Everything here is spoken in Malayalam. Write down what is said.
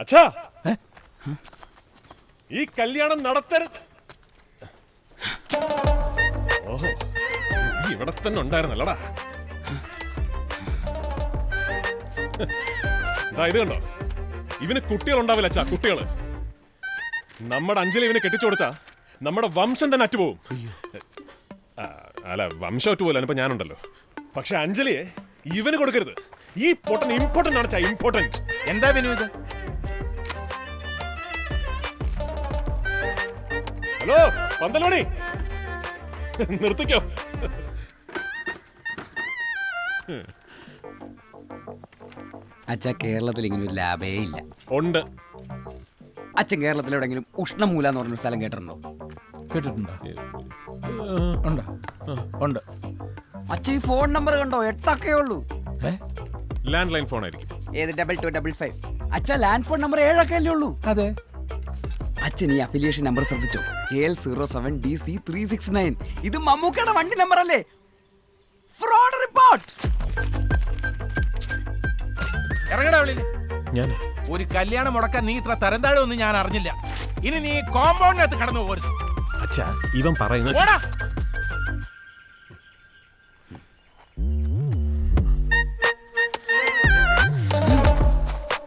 അച്ഛാ, ഈ കല്യാണം നടത്തരുത്. ഓഹോ, നീ ഇവിടെ തന്നെ ഉണ്ടായിരുന്നല്ലടാ. ഇത് കണ്ടോ, ഇവന് കുട്ടികളുണ്ടാവില്ല അച്ഛാ, കുട്ടികള്. നമ്മുടെ അഞ്ജലി ഇവനെ കെട്ടിച്ചു കൊടുത്താ നമ്മുടെ വംശം തന്നെ അറ്റുപോകും. അല്ല, വംശം അറ്റുപോലും ഇപ്പൊ ഞാനുണ്ടല്ലോ. പക്ഷെ അഞ്ജലിയെ ഇവന് കൊടുക്കരുത്. ഈ പൊട്ടൻ ഇമ്പോർട്ടന്റ് ആണ്, ഇമ്പോർട്ടന്റ്. എന്താ വിനു ഇത്? ഹലോ പന്തൽമണി, നിർത്തിക്കോ. അച്ഛൻ കേരളത്തിൽ ഇങ്ങനെ ഒരു ലാഭേ ഇല്ല. ഉണ്ട്. അച്ഛൻ കേരളത്തിൽ എവിടെയെങ്കിലും ഉഷ്ണമൂല എന്ന് പറഞ്ഞൊരു സ്ഥലം കേട്ടിട്ടുണ്ടോ? കേട്ടിട്ടുണ്ടോ? ഉണ്ടോ? ഉണ്ട്. അച്ഛൻ ഈ ഫോൺ നമ്പർ കണ്ടോ? 8 ഒക്കെ ഉള്ളൂ. ലാൻഡ് ലൈൻ ഫോൺ ആയിരിക്കും. ഏത് 2255? അച്ഛൻ ലാൻഡ് ഫോൺ നമ്പർ 7 ഒക്കെ അല്ലേ ഉള്ളൂ. അതെ. അച്ഛൻ ഈ അഫിലിയേഷൻ നമ്പർ ശ്രദ്ധിച്ചോ? KL07DC369. ഇത് മമ്മൂക്കയുടെ വണ്ടി നമ്പർ അല്ലേ? Fraud report. ഇറങ്ങടാ വെളിയിൽ. ഞാൻ ഒരു കല്യാണം മുടക്കാൻ നീ ഇത്ര തരംതാഴൊന്നും ഞാൻ അറിഞ്ഞില്ല. ഇനി നീ കോമ്പൗണ്ടിനകത്ത് കടന്നു പോരുത്. അച്ഛാ, ഇവൻ പറയുന്നത് ഓടാ.